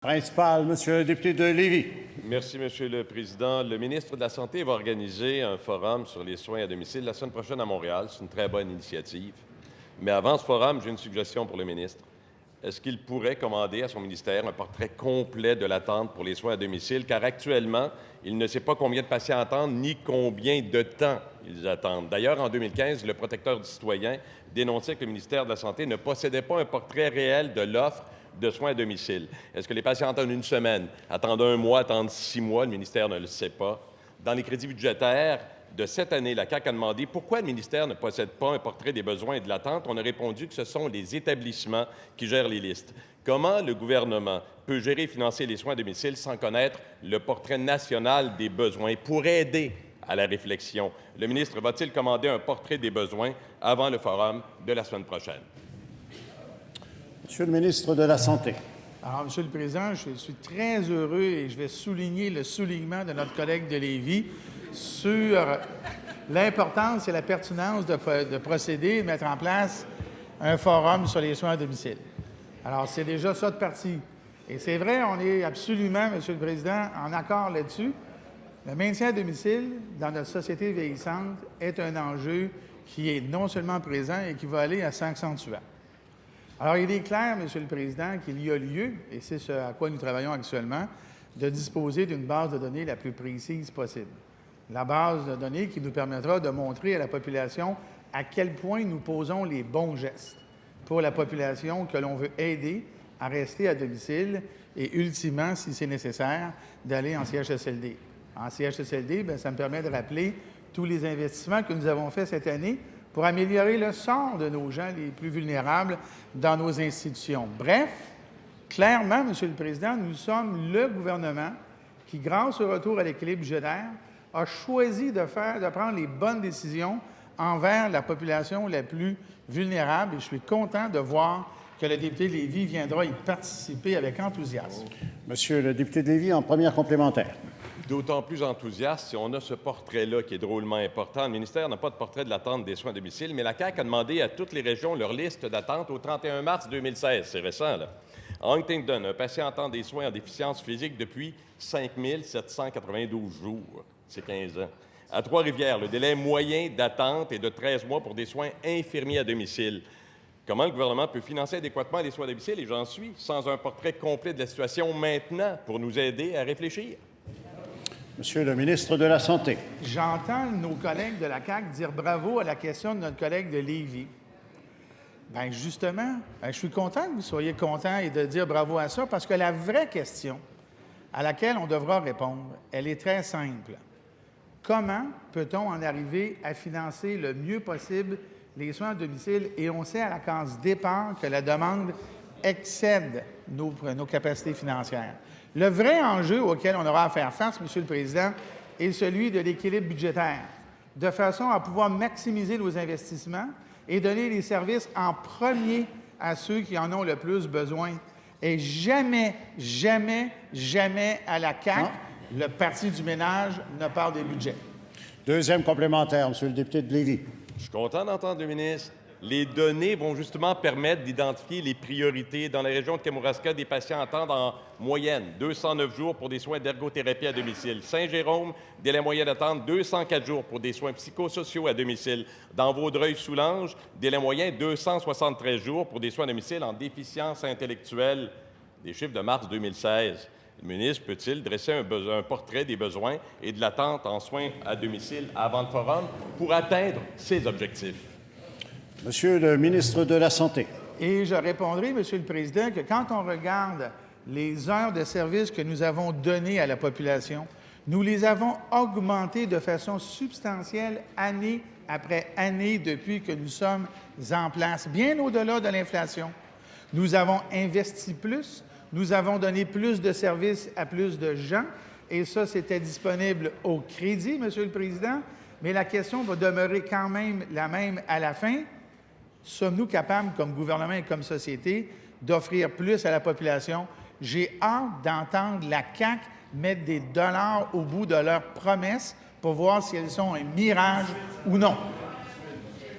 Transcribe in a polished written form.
Principal, Monsieur le député de Lévis. Merci, Monsieur le Président. Le ministre de la Santé va organiser un forum sur les soins à domicile la semaine prochaine à Montréal. C'est une très bonne initiative. Mais avant ce forum, j'ai une suggestion pour le ministre. Est-ce qu'il pourrait commander à son ministère un portrait complet de l'attente pour les soins à domicile? Car actuellement, il ne sait pas combien de patients attendent ni combien de temps ils attendent. D'ailleurs, en 2015, le protecteur du citoyen dénonçait que le ministère de la Santé ne possédait pas un portrait réel de l'offre de soins à domicile. Est-ce que les patients attendent une semaine, attendent un mois, attendent 6 mois? Le ministère ne le sait pas. Dans les crédits budgétaires de cette année, la CAQ a demandé pourquoi le ministère ne possède pas un portrait des besoins et de l'attente. On a répondu que ce sont les établissements qui gèrent les listes. Comment le gouvernement peut gérer et financer les soins à domicile sans connaître le portrait national des besoins? Pour aider à la réflexion, le ministre va-t-il commander un portrait des besoins avant le forum de la semaine prochaine? Monsieur le ministre de la Santé. Alors, Monsieur le Président, je suis très heureux et je vais souligner le soulignement de notre collègue de Lévis sur l'importance et la pertinence de procéder et de mettre en place un forum sur les soins à domicile. Alors, c'est déjà ça de partie. Et c'est vrai, on est absolument, Monsieur le Président, en accord là-dessus. Le maintien à domicile dans notre société vieillissante est un enjeu qui est non seulement présent et qui va aller à s'accentuer. Alors, il est clair, Monsieur le Président, qu'il y a lieu, et c'est ce à quoi nous travaillons actuellement, de disposer d'une base de données la plus précise possible. La base de données qui nous permettra de montrer à la population à quel point nous posons les bons gestes pour la population que l'on veut aider à rester à domicile et, ultimement, si c'est nécessaire, d'aller en CHSLD. En CHSLD, bien, ça me permet de rappeler tous les investissements que nous avons faits cette année pour améliorer le sort de nos gens les plus vulnérables dans nos institutions. Bref, clairement, Monsieur le Président, nous sommes le gouvernement qui, grâce au retour à l'équilibre budgétaire, a choisi de prendre les bonnes décisions envers la population la plus vulnérable. Et je suis content de voir que le député de Lévis viendra y participer avec enthousiasme. Monsieur le député de Lévis, en première complémentaire. D'autant plus enthousiaste si on a ce portrait-là qui est drôlement important. Le ministère n'a pas de portrait de l'attente des soins à domicile, mais la CAQ a demandé à toutes les régions leur liste d'attente au 31 mars 2016. C'est récent, là. À Huntington, un patient attend des soins en déficience physique depuis 5 792 jours. C'est 15 ans. À Trois-Rivières, le délai moyen d'attente est de 13 mois pour des soins infirmiers à domicile. Comment le gouvernement peut financer adéquatement les soins à domicile, et j'en suis, sans un portrait complet de la situation maintenant pour nous aider à réfléchir? Monsieur le ministre de la Santé. J'entends nos collègues de la CAQ dire bravo à la question de notre collègue de Lévis. Bien, justement, je suis content que vous soyez content et de dire bravo à ça, parce que la vraie question à laquelle on devra répondre, elle est très simple. Comment peut-on en arriver à financer le mieux possible les soins à domicile? Et on sait à la case départ que la demande excède nos capacités financières. Le vrai enjeu auquel on aura à faire face, Monsieur le Président, est celui de l'équilibre budgétaire, de façon à pouvoir maximiser nos investissements et donner les services en premier à ceux qui en ont le plus besoin. Et jamais, jamais, jamais à la CAQ, le parti du ménage ne parle des budgets. Deuxième complémentaire, Monsieur le député de Lévis. Je suis content d'entendre le ministre. Les données vont justement permettre d'identifier les priorités. Dans la région de Kamouraska, des patients attendent en moyenne 209 jours pour des soins d'ergothérapie à domicile. Saint-Jérôme, délai moyen d'attente 204 jours pour des soins psychosociaux à domicile. Dans Vaudreuil-Soulanges, délai moyen 273 jours pour des soins à domicile en déficience intellectuelle. Des chiffres de mars 2016. Le ministre peut-il dresser un portrait des besoins et de l'attente en soins à domicile avant le forum pour atteindre ces objectifs? Monsieur le ministre de la Santé. Et je répondrai, Monsieur le Président, que quand on regarde les heures de service que nous avons données à la population, nous les avons augmentées de façon substantielle année après année depuis que nous sommes en place, bien au-delà de l'inflation. Nous avons investi plus, nous avons donné plus de services à plus de gens, et ça, c'était disponible au crédit, Monsieur le Président, mais la question va demeurer quand même la même à la fin. Sommes-nous capables, comme gouvernement et comme société, d'offrir plus à la population? J'ai hâte d'entendre la CAQ mettre des dollars au bout de leurs promesses pour voir si elles sont un mirage ou non.